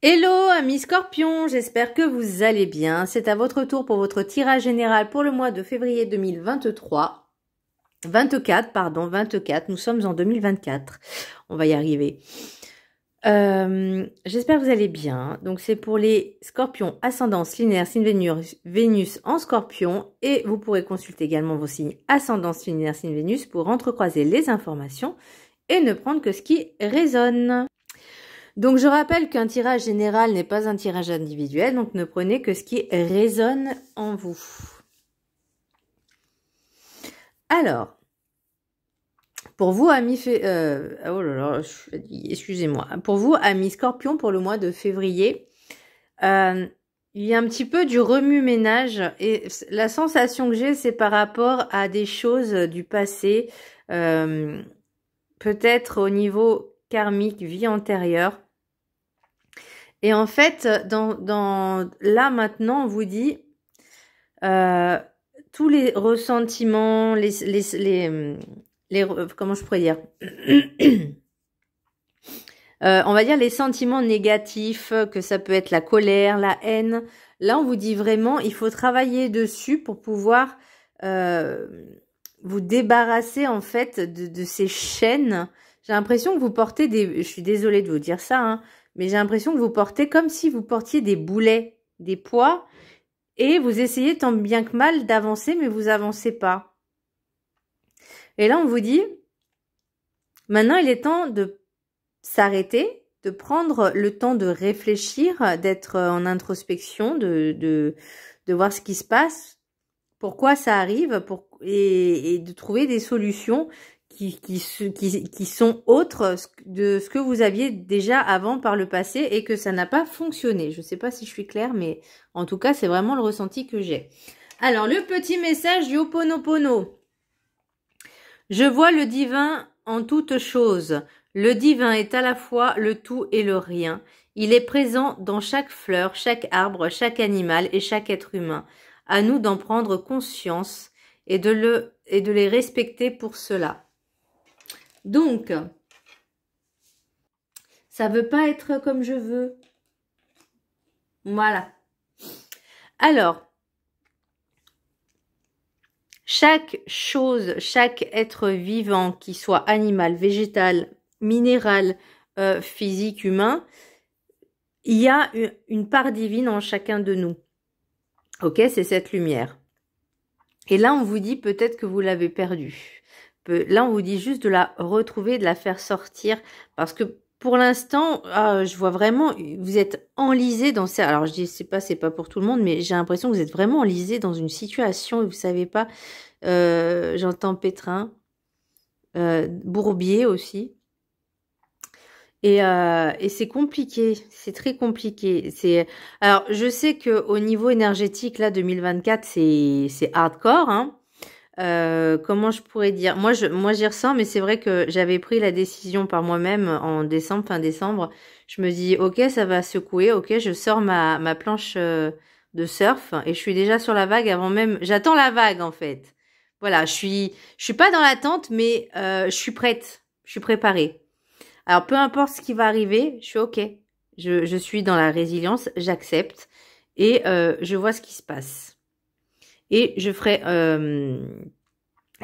Hello amis Scorpions, j'espère que vous allez bien. C'est à votre tour pour votre tirage général pour le mois de février 2023. 24, nous sommes en 2024. On va y arriver. J'espère que vous allez bien. Donc c'est pour les Scorpions, ascendance linéaire, signe Vénus en Scorpion. Et vous pourrez consulter également vos signes ascendance linéaire, signe Vénus pour entrecroiser les informations et ne prendre que ce qui résonne. Donc je rappelle qu'un tirage général n'est pas un tirage individuel, donc ne prenez que ce qui résonne en vous. Alors, pour vous amis, excusez-moi, pour vous amis Scorpion pour le mois de février, il y a un petit peu du remue-ménage et la sensation que j'ai c'est par rapport à des choses du passé, peut-être au niveau karmique, vie antérieure. Et en fait, là maintenant, on vous dit tous les ressentiments, comment je pourrais dire on va dire les sentiments négatifs, que ça peut être la colère, la haine. Là, on vous dit vraiment, il faut travailler dessus pour pouvoir vous débarrasser en fait de ces chaînes. J'ai l'impression que vous portez je suis désolée de vous dire ça, hein, mais j'ai l'impression que vous portez comme si vous portiez des boulets, des poids, et vous essayez tant bien que mal d'avancer, mais vous avancez pas. Et là, on vous dit, maintenant, il est temps de s'arrêter, de prendre le temps de réfléchir, d'être en introspection, de voir ce qui se passe, pourquoi ça arrive, et de trouver des solutions qui sont autres de ce que vous aviez déjà avant par le passé et que ça n'a pas fonctionné. Je ne sais pas si je suis claire, mais en tout cas, c'est vraiment le ressenti que j'ai. Alors, le petit message du Ho'oponopono. Je vois le divin en toutes choses. Le divin est à la fois le tout et le rien. Il est présent dans chaque fleur, chaque arbre, chaque animal et chaque être humain. À nous d'en prendre conscience et de les respecter pour cela. Donc, ça veut pas être comme je veux. Voilà. Alors, chaque chose, chaque être vivant, qui soit animal, végétal, minéral, physique, humain, il y a une part divine en chacun de nous. Ok, c'est cette lumière. Et là, on vous dit peut-être que vous l'avez perdue. Là, on vous dit juste de la retrouver, de la faire sortir. Parce que pour l'instant, je vois vraiment, vous êtes enlisé dans ça. Alors, je dis, c'est pas pour tout le monde, mais j'ai l'impression que vous êtes vraiment enlisé dans une situation et vous savez pas. J'entends pétrin, bourbier aussi. Et c'est compliqué, c'est très compliqué. Alors, je sais que au niveau énergétique, là, 2024, c'est hardcore, hein. Comment je pourrais dire? Moi, j'y ressens, mais c'est vrai que j'avais pris la décision par moi-même en décembre, fin décembre. Je me dis, ok, ça va secouer, ok, je sors ma planche de surf et je suis déjà sur la vague avant même. J'attends la vague en fait. Voilà, je suis pas dans l'attente, mais je suis prête, je suis préparée. Alors, peu importe ce qui va arriver, je suis ok. Je suis dans la résilience, j'accepte et je vois ce qui se passe. Et je ferai,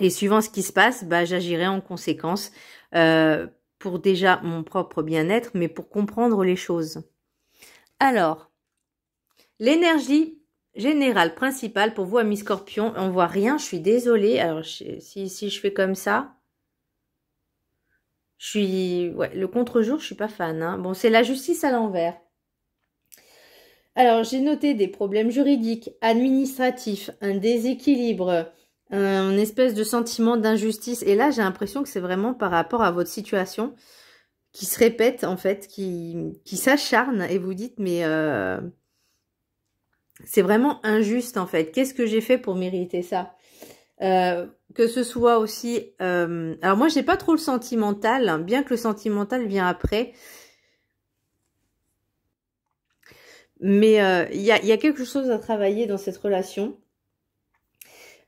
et suivant ce qui se passe, bah, j'agirai en conséquence pour déjà mon propre bien-être, mais pour comprendre les choses. Alors, l'énergie générale principale pour vous, amis Scorpion, on voit rien, je suis désolée. Alors, si je fais comme ça, ouais, le contre-jour, je suis pas fan. Hein. Bon, c'est la justice à l'envers. Alors, j'ai noté des problèmes juridiques, administratifs, un déséquilibre, un espèce de sentiment d'injustice. Et là, j'ai l'impression que c'est vraiment par rapport à votre situation qui se répète, en fait, qui s'acharne. Et vous dites, mais c'est vraiment injuste, en fait. Qu'est-ce que j'ai fait pour mériter ça? Que ce soit aussi... alors, moi, j'ai pas trop le sentimental, hein, bien que le sentimental vient après. Mais il y a quelque chose à travailler dans cette relation.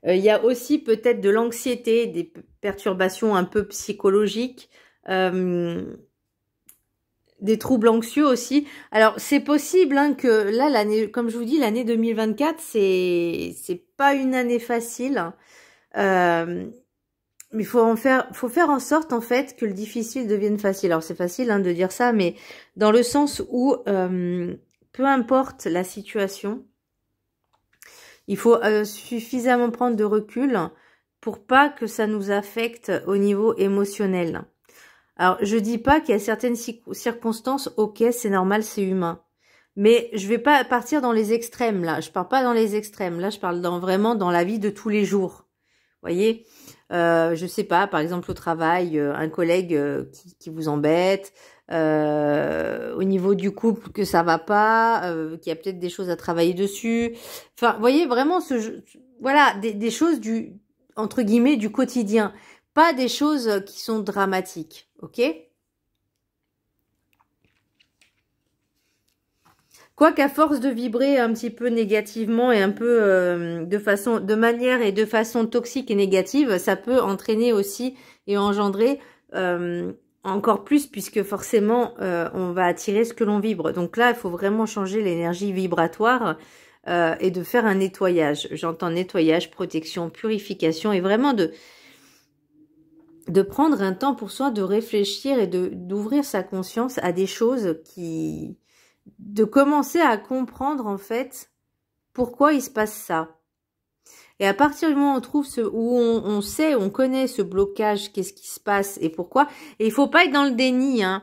Il y a aussi peut-être de l'anxiété, des perturbations un peu psychologiques. des troubles anxieux aussi. Alors, c'est possible hein, que là, l'année, comme je vous dis, l'année 2024, c'est pas une année facile. Mais faut faire en sorte en fait que le difficile devienne facile. Alors c'est facile hein, de dire ça, mais dans le sens où peu importe la situation, il faut suffisamment prendre de recul pour pas que ça nous affecte au niveau émotionnel. Alors je dis pas qu'il y a certaines circonstances, ok, c'est normal, c'est humain. Mais je vais pas partir dans les extrêmes là. Je parle pas dans les extrêmes. Là, je parle vraiment dans la vie de tous les jours. Voyez, je sais pas, par exemple au travail, un collègue qui vous embête, au niveau du couple que ça va pas, qu'il y a peut-être des choses à travailler dessus. Enfin, vous voyez vraiment voilà, des choses entre guillemets du quotidien, pas des choses qui sont dramatiques, ok? Quoi qu'à force de vibrer un petit peu négativement et un peu de manière et de façon toxique et négative, ça peut entraîner aussi et engendrer encore plus puisque forcément on va attirer ce que l'on vibre. Donc là, il faut vraiment changer l'énergie vibratoire et de faire un nettoyage. J'entends nettoyage, protection, purification et vraiment de prendre un temps pour soi, de réfléchir et d'ouvrir sa conscience à des choses de commencer à comprendre en fait pourquoi il se passe ça. Et à partir du moment où on trouve où on sait, on connaît ce blocage, qu'est-ce qui se passe et pourquoi. Et il faut pas être dans le déni, hein,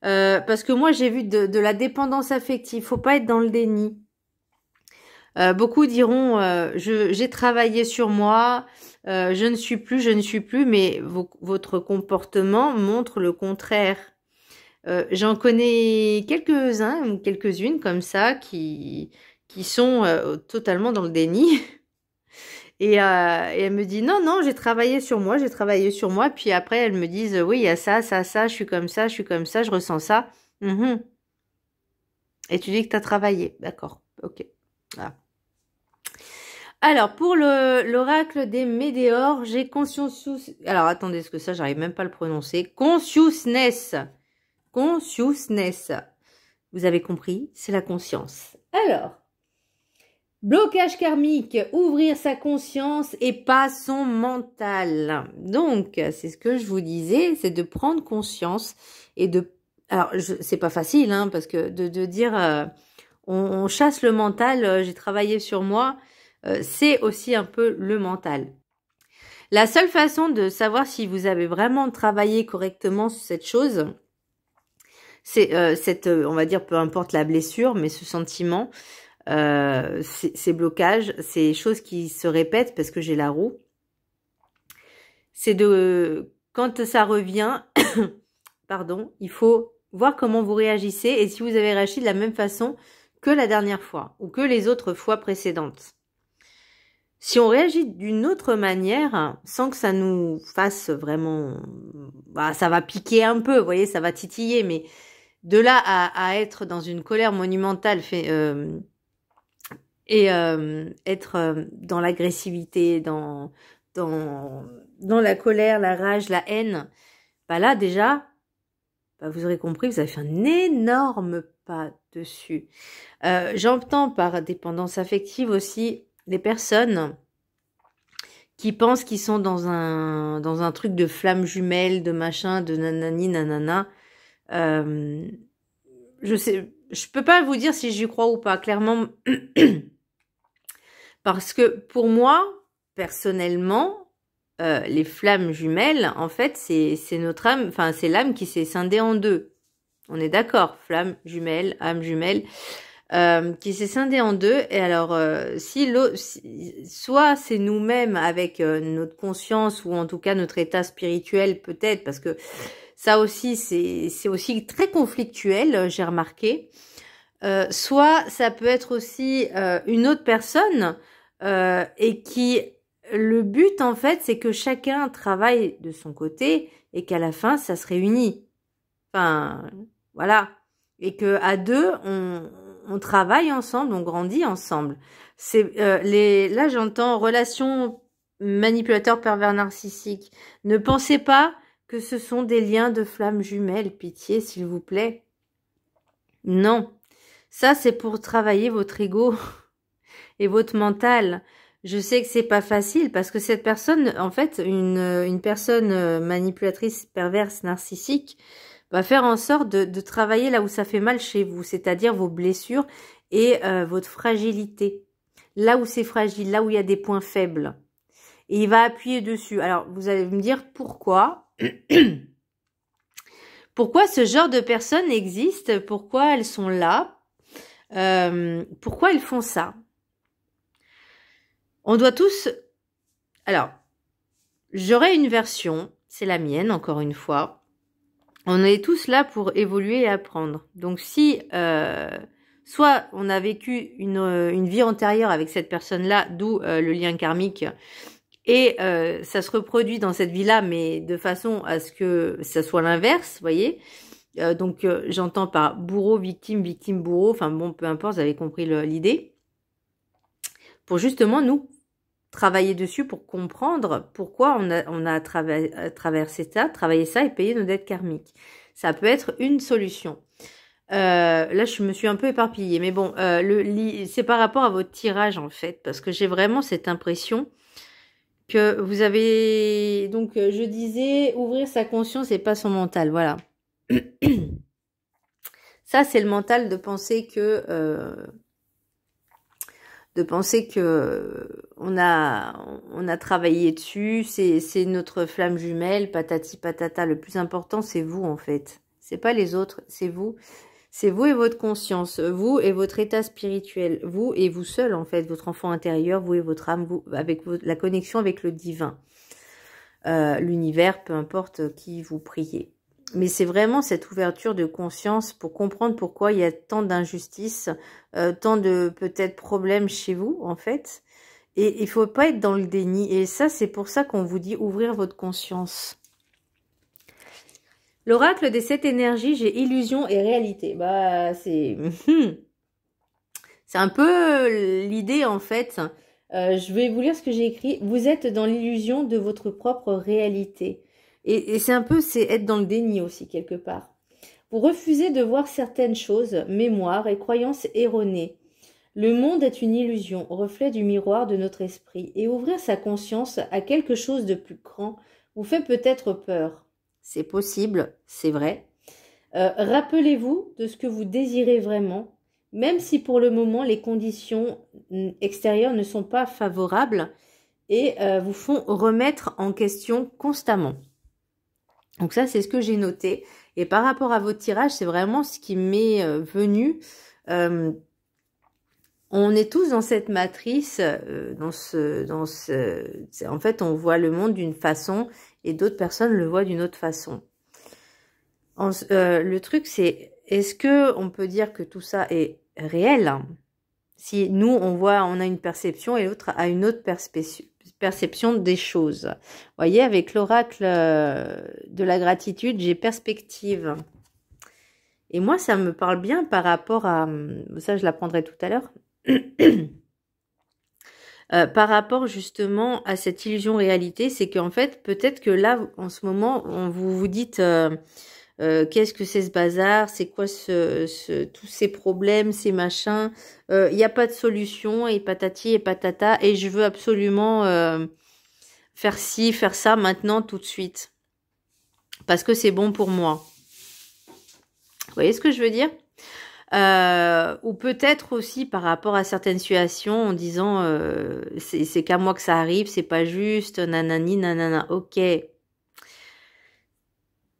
parce que moi j'ai vu de la dépendance affective. Faut pas être dans le déni. Beaucoup diront j'ai travaillé sur moi, je ne suis plus, mais votre comportement montre le contraire. J'en connais quelques-uns ou quelques-unes comme ça qui sont totalement dans le déni. Et elle me dit non, j'ai travaillé sur moi. Puis après, elles me disent oui, il y a ça, je suis comme ça, je ressens ça. Et tu dis que tu as travaillé. D'accord, ok. Voilà. Alors, pour l'oracle des météores, j'ai conscience... Alors, attendez, est-ce que ça, j'arrive même pas à le prononcer. Consciousness. Vous avez compris, c'est la conscience. Alors, blocage karmique, ouvrir sa conscience et pas son mental. Donc, c'est ce que je vous disais, c'est de prendre conscience et de... Alors, c'est pas facile, hein, parce que de dire on chasse le mental, j'ai travaillé sur moi, c'est aussi un peu le mental. La seule façon de savoir si vous avez vraiment travaillé correctement sur cette chose, c'est on va dire, peu importe la blessure, mais ce sentiment, ces blocages, ces choses qui se répètent parce que j'ai la roue, c'est quand ça revient, pardon, il faut voir comment vous réagissez et si vous avez réagi de la même façon que la dernière fois ou que les autres fois précédentes. Si on réagit d'une autre manière, sans que ça nous fasse vraiment... Bah, ça va piquer un peu, vous voyez, ça va titiller, mais de là à être dans une colère monumentale et être dans l'agressivité, dans la colère, la rage, la haine, bah là déjà, bah vous aurez compris, vous avez fait un énorme pas dessus. J'entends par dépendance affective aussi les personnes qui pensent qu'ils sont dans un truc de flamme jumelle, de machin, de nanani, nanana. Je peux pas vous dire si j'y crois ou pas, clairement, parce que pour moi, personnellement, les flammes jumelles, en fait, c'est notre âme, enfin, c'est l'âme qui s'est scindée en deux. On est d'accord, flamme jumelle, âme jumelle, qui s'est scindée en deux. Et alors, soit c'est nous-mêmes avec notre conscience ou en tout cas notre état spirituel peut-être, parce que ça aussi, c'est aussi très conflictuel, j'ai remarqué. Soit ça peut être aussi une autre personne et qui... Le but, en fait, c'est que chacun travaille de son côté et qu'à la fin, ça se réunit. Enfin, voilà. Et que à deux, on travaille ensemble, on grandit ensemble. Là, j'entends relation manipulateur pervers narcissique. Ne pensez pas que ce sont des liens de flammes jumelles, pitié, s'il vous plaît. Non. Ça, c'est pour travailler votre ego et votre mental. Je sais que c'est pas facile parce que cette personne, en fait, une personne manipulatrice, perverse, narcissique, va faire en sorte de travailler là où ça fait mal chez vous, c'est-à-dire vos blessures et votre fragilité. Là où c'est fragile, là où il y a des points faibles. Et il va appuyer dessus. Alors, vous allez me dire pourquoi. Pourquoi ce genre de personnes existent? Pourquoi elles sont là? Pourquoi elles font ça? On doit tous... Alors, j'aurai une version, c'est la mienne, encore une fois. On est tous là pour évoluer et apprendre. Donc, si soit on a vécu une vie antérieure avec cette personne-là, d'où le lien karmique, et ça se reproduit dans cette vie-là, mais de façon à ce que ça soit l'inverse, vous voyez. Donc, j'entends par bourreau, victime, victime, bourreau. Enfin bon, peu importe, vous avez compris l'idée. Pour justement nous travailler dessus pour comprendre pourquoi on a traversé ça, travaillé ça et payé nos dettes karmiques. Ça peut être une solution. Là, je me suis un peu éparpillée, mais bon, c'est par rapport à votre tirage en fait, parce que j'ai vraiment cette impression que vous avez... Donc, je disais, ouvrir sa conscience et pas son mental, voilà. Ça, c'est le mental de penser que... on a travaillé dessus, c'est notre flamme jumelle, patati patata. Le plus important, c'est vous en fait. C'est pas les autres, c'est vous. C'est vous et votre conscience, vous et votre état spirituel, vous et vous seul en fait, votre enfant intérieur, vous et votre âme, vous avec la connexion avec le divin, l'univers, peu importe qui vous priez. Mais c'est vraiment cette ouverture de conscience pour comprendre pourquoi il y a tant d'injustices, tant de peut-être problèmes chez vous en fait. Et il faut pas être dans le déni. Et ça, c'est pour ça qu'on vous dit ouvrir votre conscience. L'oracle des 7 énergies, j'ai illusion et réalité. Bah, c'est un peu l'idée en fait. Je vais vous lire ce que j'ai écrit. Vous êtes dans l'illusion de votre propre réalité. Et c'est un peu, c'est être dans le déni aussi quelque part. Vous refusez de voir certaines choses, mémoires et croyances erronées. Le monde est une illusion, reflet du miroir de notre esprit. Et ouvrir sa conscience à quelque chose de plus grand vous fait peut-être peur. C'est possible, c'est vrai. Rappelez-vous de ce que vous désirez vraiment, même si pour le moment les conditions extérieures ne sont pas favorables et vous font remettre en question constamment. Donc ça, c'est ce que j'ai noté. Et par rapport à votre tirage, c'est vraiment ce qui m'est venu. On est tous dans cette matrice, en fait, on voit le monde d'une façon et d'autres personnes le voient d'une autre façon. Le truc, c'est, est-ce que on peut dire que tout ça est réel? Si nous, on a une perception et l'autre a une autre perception des choses. Vous voyez, avec l'oracle de la gratitude, j'ai perspective. Et moi, ça me parle bien par rapport à... Ça, je l'apprendrai tout à l'heure. Par rapport justement à cette illusion réalité, c'est qu'en fait, peut-être que là, en ce moment, vous vous dites... qu'est-ce que c'est ce bazar? C'est quoi tous ces problèmes, ces machins? Il n'y a pas de solution et patati et patata et je veux absolument faire ci, faire ça maintenant tout de suite parce que c'est bon pour moi. Vous voyez ce que je veux dire? Ou peut-être aussi par rapport à certaines situations en disant c'est qu'à moi que ça arrive, c'est pas juste, nanani, nanana, ok.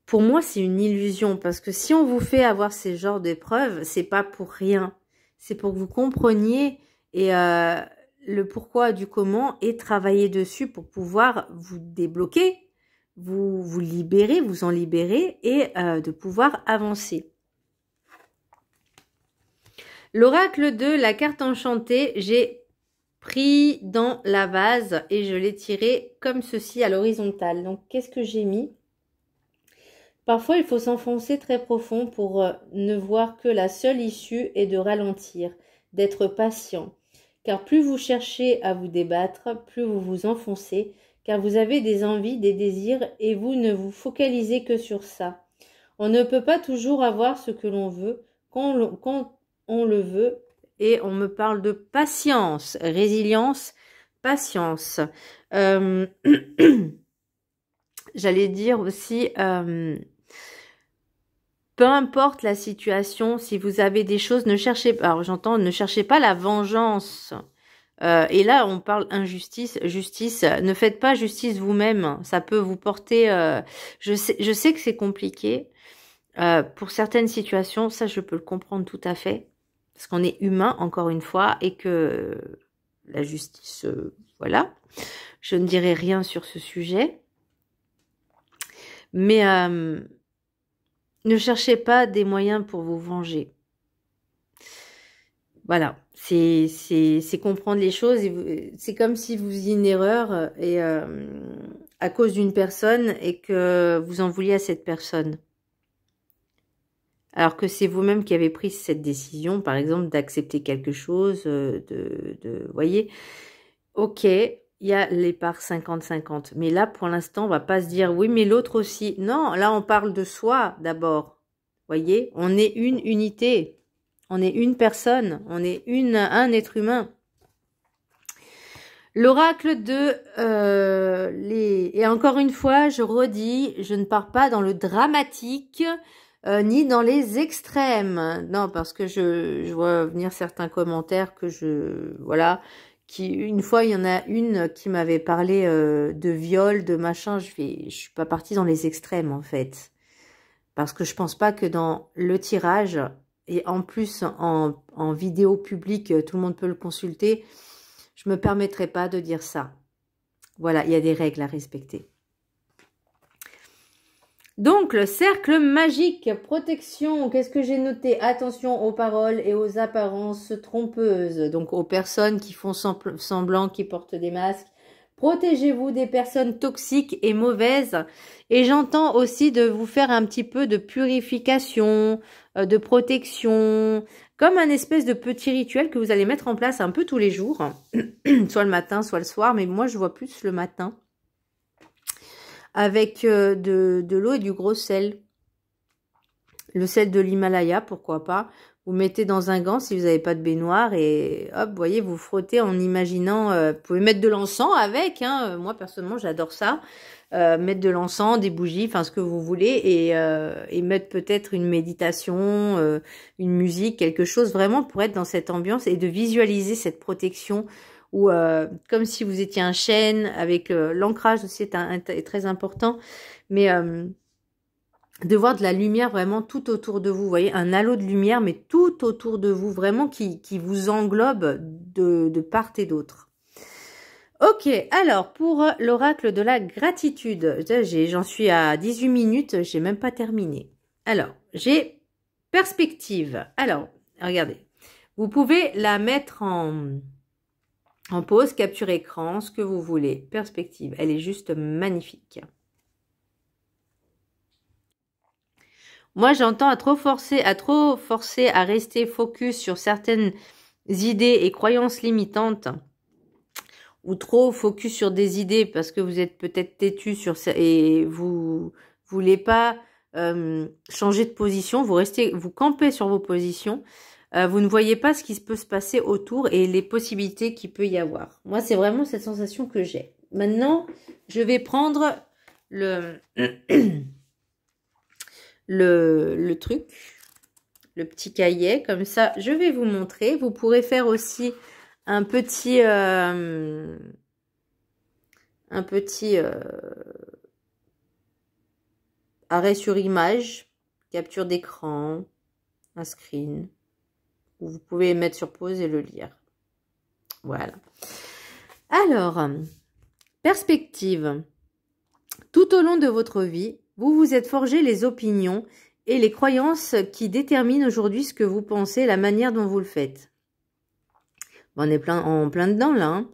Pour moi, c'est une illusion parce que si on vous fait avoir ces genres d'épreuves, c'est pas pour rien. C'est pour que vous compreniez et le pourquoi du comment et travailler dessus pour pouvoir vous débloquer, vous libérer, vous en libérer et de pouvoir avancer. L'oracle de la carte enchantée, j'ai pris dans la vase et je l'ai tiré comme ceci à l'horizontale. Donc, qu'est-ce que j'ai mis ? Parfois, il faut s'enfoncer très profond pour ne voir que la seule issue est de ralentir, d'être patient. Car plus vous cherchez à vous débattre, plus vous vous enfoncez, car vous avez des envies, des désirs et vous ne vous focalisez que sur ça. On ne peut pas toujours avoir ce que l'on veut. quand on le veut. Et on me parle de patience, résilience, patience. J'allais dire aussi, peu importe la situation, si vous avez des choses, ne cherchez pas, alors j'entends, ne cherchez pas la vengeance. Et là, on parle injustice, justice. Ne faites pas justice vous-même. Ça peut vous porter... je sais que c'est compliqué. Pour certaines situations, ça, je peux le comprendre tout à fait. Parce qu'on est humain, encore une fois, et que la justice, voilà. Je ne dirai rien sur ce sujet. Mais ne cherchez pas des moyens pour vous venger. Voilà, c'est comprendre les choses. C'est comme si vous faisiez une erreur et à cause d'une personne et que vous en vouliez à cette personne. Alors que c'est vous-même qui avez pris cette décision, par exemple, d'accepter quelque chose, voyez, ok, il y a les parts 50-50. Mais là, pour l'instant, on va pas se dire, oui, mais l'autre aussi. Non, là, on parle de soi d'abord. Voyez, on est une unité. On est une personne. On est un être humain. L'oracle de Et encore une fois, je redis, je ne pars pas dans le dramatique, ni dans les extrêmes. Non, parce que je vois venir certains commentaires que voilà, une fois, il y en a une qui m'avait parlé de viol, de machin. Je suis pas partie dans les extrêmes, en fait. Parce que je pense pas que dans le tirage, et en plus en vidéo publique, tout le monde peut le consulter, je me permettrai pas de dire ça. Voilà, il y a des règles à respecter. Donc, le cercle magique, protection, qu'est-ce que j'ai noté? Attention aux paroles et aux apparences trompeuses. Donc, aux personnes qui font semblant, qui portent des masques. Protégez-vous des personnes toxiques et mauvaises. Et j'entends aussi de vous faire un petit peu de purification, de protection, comme un espèce de petit rituel que vous allez mettre en place un peu tous les jours. Soit le matin, soit le soir, mais moi je vois plus le matin. Avec de l'eau et du gros sel. Le sel de l'Himalaya, pourquoi pas. Vous mettez dans un gant si vous n'avez pas de baignoire et hop, vous voyez, vous frottez en imaginant, vous pouvez mettre de l'encens avec, hein, moi personnellement j'adore ça, mettre de l'encens, des bougies, enfin ce que vous voulez et mettre peut-être une méditation, une musique, quelque chose vraiment pour être dans cette ambiance et de visualiser cette protection ou comme si vous étiez un chêne avec l'ancrage aussi est très important, mais de voir de la lumière vraiment tout autour de vous, vous voyez, un halo de lumière, mais tout autour de vous, vraiment qui vous englobe de part et d'autre. Ok, alors, pour l'oracle de la gratitude, j'en suis à 18 minutes, j'ai même pas terminé. Alors, j'ai perspective. Alors, regardez, vous pouvez la mettre en pause, capture écran, ce que vous voulez. Perspective, elle est juste magnifique. Moi, j'entends à trop forcer à rester focus sur certaines idées et croyances limitantes ou trop focus sur des idées parce que vous êtes peut-être têtu sur ça et vous voulez pas changer de position, vous campez sur vos positions, vous ne voyez pas ce qui peut se passer autour et les possibilités qu'il peut y avoir. Moi, c'est vraiment cette sensation que j'ai. Maintenant, je vais prendre le truc, le petit cahier, comme ça, je vais vous montrer. Vous pourrez faire aussi un petit arrêt sur image, capture d'écran, un screen, où vous pouvez mettre sur pause et le lire. Voilà. Alors, perspective. Tout au long de votre vie, vous vous êtes forgé les opinions et les croyances qui déterminent aujourd'hui ce que vous pensez, la manière dont vous le faites. On est en plein dedans là. Hein.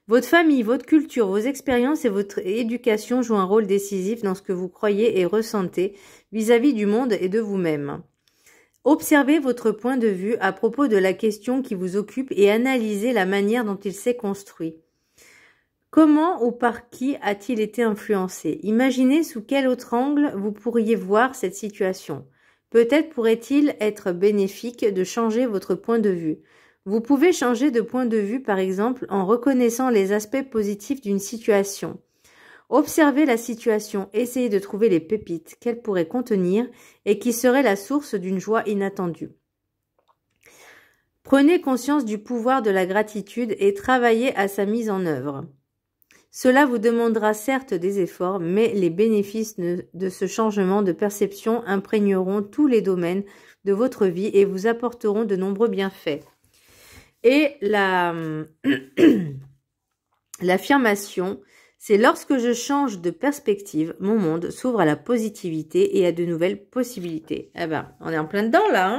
Votre famille, votre culture, vos expériences et votre éducation jouent un rôle décisif dans ce que vous croyez et ressentez vis-à-vis du monde et de vous-même. Observez votre point de vue à propos de la question qui vous occupe et analysez la manière dont il s'est construit. Comment ou par qui a-t-il été influencé? Imaginez sous quel autre angle vous pourriez voir cette situation. Peut-être pourrait-il être bénéfique de changer votre point de vue. Vous pouvez changer de point de vue, par exemple, en reconnaissant les aspects positifs d'une situation. Observez la situation, essayez de trouver les pépites qu'elle pourrait contenir et qui seraient la source d'une joie inattendue. Prenez conscience du pouvoir de la gratitude et travaillez à sa mise en œuvre. Cela vous demandera certes des efforts, mais les bénéfices de ce changement de perception imprégneront tous les domaines de votre vie et vous apporteront de nombreux bienfaits. Et l'affirmation, c'est lorsque je change de perspective, mon monde s'ouvre à la positivité et à de nouvelles possibilités. Eh ben, on est en plein dedans là. Hein,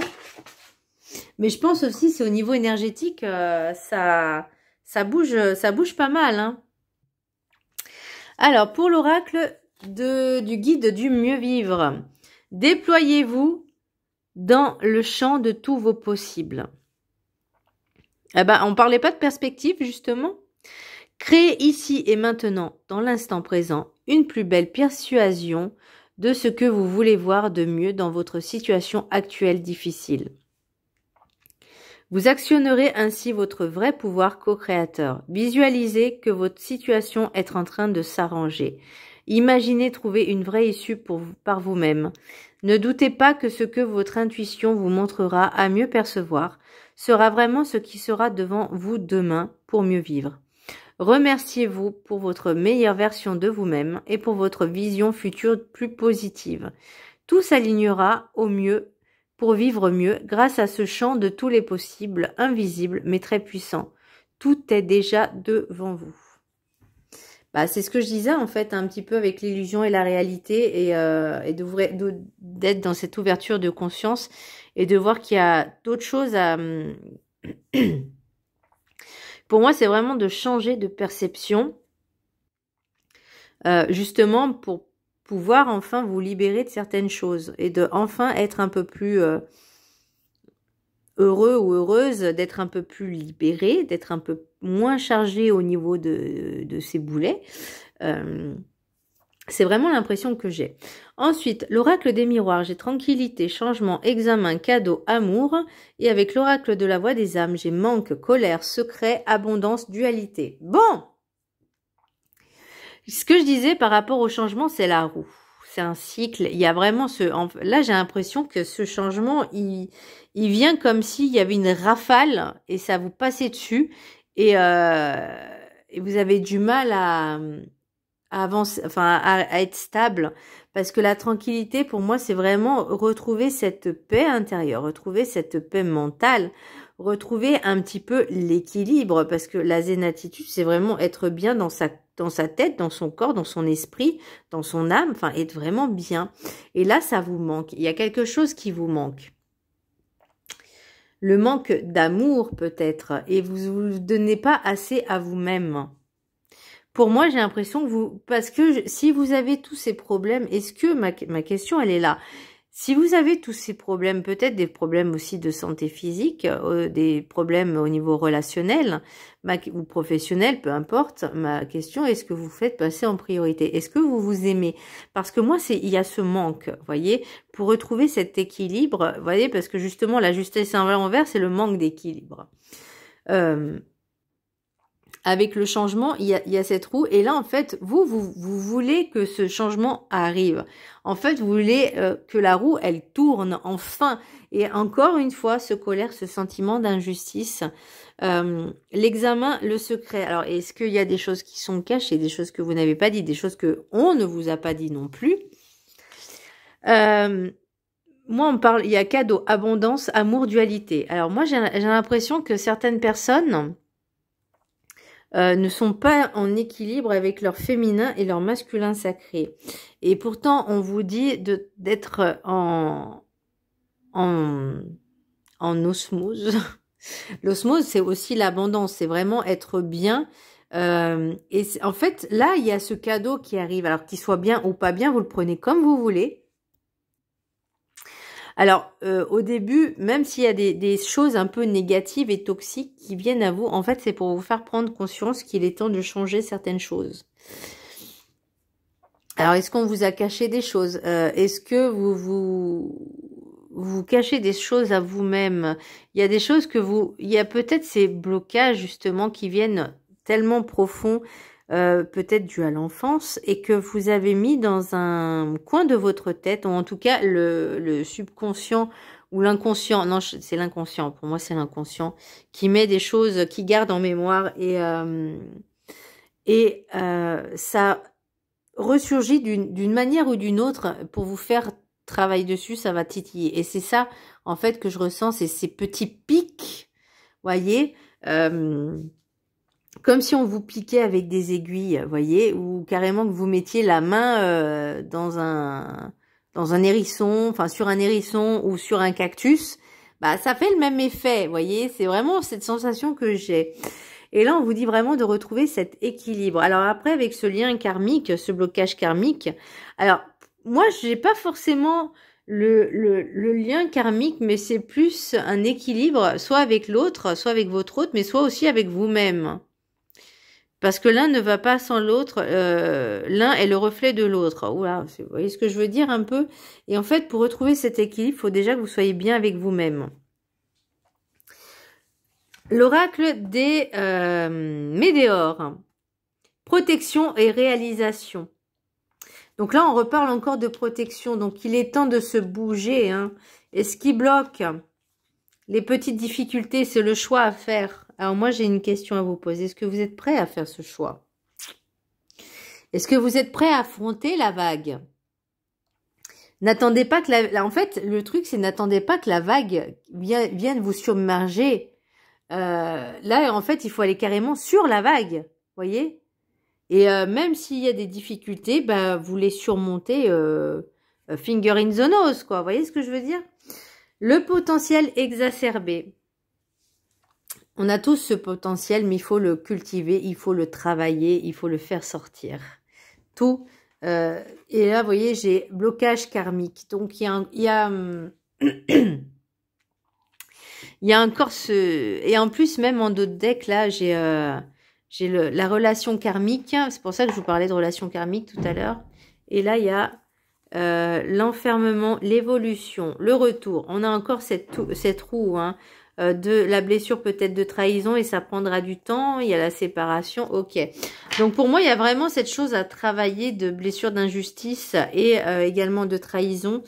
mais je pense aussi c'est au niveau énergétique, ça bouge pas mal. Hein. Alors, pour l'oracle du guide du mieux vivre, déployez-vous dans le champ de tous vos possibles. Eh ben, on parlait pas de perspective, justement. Créez ici et maintenant, dans l'instant présent, une plus belle persuasion de ce que vous voulez voir de mieux dans votre situation actuelle difficile. Vous actionnerez ainsi votre vrai pouvoir co-créateur. Visualisez que votre situation est en train de s'arranger. Imaginez trouver une vraie issue par vous-même. Ne doutez pas que ce que votre intuition vous montrera à mieux percevoir sera vraiment ce qui sera devant vous demain pour mieux vivre. Remerciez-vous pour votre meilleure version de vous-même et pour votre vision future plus positive. Tout s'alignera au mieux pour vivre mieux grâce à ce champ de tous les possibles, invisible mais très puissant. Tout est déjà devant vous. Bah, c'est ce que je disais en fait un petit peu avec l'illusion et la réalité et d'être dans cette ouverture de conscience et de voir qu'il y a d'autres choses à... Pour moi, c'est vraiment de changer de perception justement pour pouvoir enfin vous libérer de certaines choses et de enfin être un peu plus heureux ou heureuse, d'être un peu plus libéré, d'être un peu moins chargé au niveau de ces boulets. C'est vraiment l'impression que j'ai. Ensuite, l'oracle des miroirs, j'ai tranquillité, changement, examen, cadeau, amour. Et avec l'oracle de la voix des âmes, j'ai manque, colère, secret, abondance, dualité. Bon! Ce que je disais par rapport au changement, c'est la roue. C'est un cycle. Il y a vraiment là, j'ai l'impression que ce changement, il vient comme s'il y avait une rafale et ça vous passait dessus. Et vous avez du mal à avancer, enfin à être stable, parce que la tranquillité pour moi c'est vraiment retrouver cette paix intérieure, retrouver cette paix mentale, retrouver un petit peu l'équilibre, parce que la zénatitude c'est vraiment être bien dans sa tête, dans son corps, dans son esprit, dans son âme, enfin être vraiment bien. Et là ça vous manque, il y a quelque chose qui vous manque. Le manque d'amour peut-être, et vous donnez pas assez à vous-même. Pour moi, j'ai l'impression que parce que si vous avez tous ces problèmes, est-ce que, ma question, elle est là. Si vous avez tous ces problèmes, peut-être des problèmes aussi de santé physique, des problèmes au niveau relationnel ou professionnel, peu importe, ma question, est-ce que vous faites passer en priorité? Est-ce que vous vous aimez? Parce que moi, il y a ce manque, vous voyez, pour retrouver cet équilibre, vous voyez, parce que justement, la justesse envers, c'est le manque d'équilibre. Avec le changement, il y a cette roue. Et là, en fait, vous voulez que ce changement arrive. En fait, vous voulez que la roue, elle tourne enfin. Et encore une fois, ce colère, ce sentiment d'injustice. L'examen, le secret. Alors, est-ce qu'il y a des choses qui sont cachées, des choses que vous n'avez pas dit, des choses que on ne vous a pas dit non plus? Moi, on parle, il y a cadeau, abondance, amour, dualité. Alors, moi, j'ai l'impression que certaines personnes... ne sont pas en équilibre avec leur féminin et leur masculin sacré. Et pourtant, on vous dit d'être en osmose. L'osmose, c'est aussi l'abondance, c'est vraiment être bien. Et en fait, là, il y a ce cadeau qui arrive. Alors, qu'il soit bien ou pas bien, vous le prenez comme vous voulez. Alors, au début, même s'il y a des choses un peu négatives et toxiques qui viennent à vous, en fait, c'est pour vous faire prendre conscience qu'il est temps de changer certaines choses. Alors, est-ce qu'on vous a caché des choses? Est-ce que vous cachez des choses à vous-même. Il y a des choses que il y a peut-être ces blocages justement qui viennent tellement profonds, peut-être dû à l'enfance, et que vous avez mis dans un coin de votre tête, ou en tout cas le subconscient ou l'inconscient, non, c'est l'inconscient, pour moi c'est l'inconscient, qui met des choses, qui garde en mémoire, et ça ressurgit d'une manière ou d'une autre pour vous faire travailler dessus, ça va titiller. Et c'est ça, en fait, que je ressens, c'est ces petits pics, voyez, comme si on vous piquait avec des aiguilles, voyez, ou carrément que vous mettiez la main dans un hérisson, enfin sur un hérisson ou sur un cactus, bah ça fait le même effet, voyez, c'est vraiment cette sensation que j'ai. Et là, on vous dit vraiment de retrouver cet équilibre. Alors après, avec ce lien karmique, ce blocage karmique, alors moi, j'ai pas forcément le lien karmique, mais c'est plus un équilibre, soit avec l'autre, soit avec votre autre, mais soit aussi avec vous-même. Parce que l'un ne va pas sans l'autre, l'un est le reflet de l'autre. Oula, vous voyez ce que je veux dire un peu? Et en fait, pour retrouver cet équilibre, il faut déjà que vous soyez bien avec vous-même. L'oracle des météores. Protection et réalisation. Donc là, on reparle encore de protection. Donc, il est temps de se bouger. Hein. Et ce qui bloque les petites difficultés, c'est le choix à faire. Alors moi, j'ai une question à vous poser. Est-ce que vous êtes prêt à faire ce choix? Est-ce que vous êtes prêt à affronter la vague? N'attendez pas que en fait, le truc, c'est n'attendez pas que la vague vienne vous submerger. Là, en fait, il faut aller carrément sur la vague. Voyez? Et même s'il y a des difficultés, bah, vous les surmontez finger in the nose, quoi. Vous voyez ce que je veux dire? Le potentiel exacerbé. On a tous ce potentiel, mais il faut le cultiver, il faut le travailler, il faut le faire sortir. Tout. Et là, vous voyez, j'ai blocage karmique. Donc, il y a il y a encore ce... Et en plus, même en d'autres decks, là, j'ai la relation karmique. C'est pour ça que je vous parlais de relation karmique tout à l'heure. Et là, il y a l'enfermement, l'évolution, le retour. On a encore cette roue hein, de la blessure peut-être de trahison et ça prendra du temps. Il y a la séparation, ok. Donc pour moi, il y a vraiment cette chose à travailler de blessure d'injustice et également de trahison.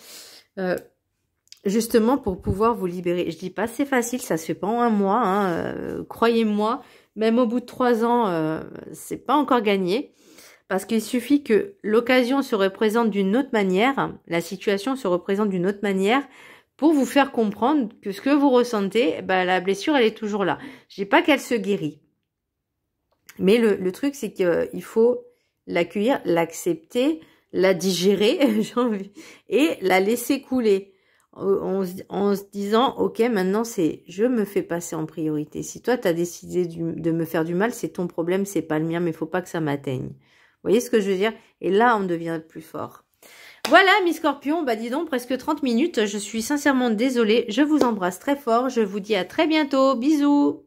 Justement pour pouvoir vous libérer. Je dis pas c'est facile, ça se fait pas en un mois. Hein, croyez-moi, même au bout de 3 ans, c'est pas encore gagné. Parce qu'il suffit que l'occasion se représente d'une autre manière, la situation se représente d'une autre manière, pour vous faire comprendre que ce que vous ressentez, bah, la blessure, elle est toujours là. Je dis pas qu'elle se guérit. Mais le truc, c'est qu'il faut l'accueillir, l'accepter, la digérer, j'ai envie, et la laisser couler. En se disant, ok, maintenant c'est, je me fais passer en priorité. Si toi, tu as décidé de me faire du mal, c'est ton problème, c'est pas le mien, mais il faut pas que ça m'atteigne. Vous voyez ce que je veux dire? Et là, on devient plus fort. Voilà, mes scorpions, bah dis donc, presque 30 minutes. Je suis sincèrement désolée. Je vous embrasse très fort. Je vous dis à très bientôt. Bisous!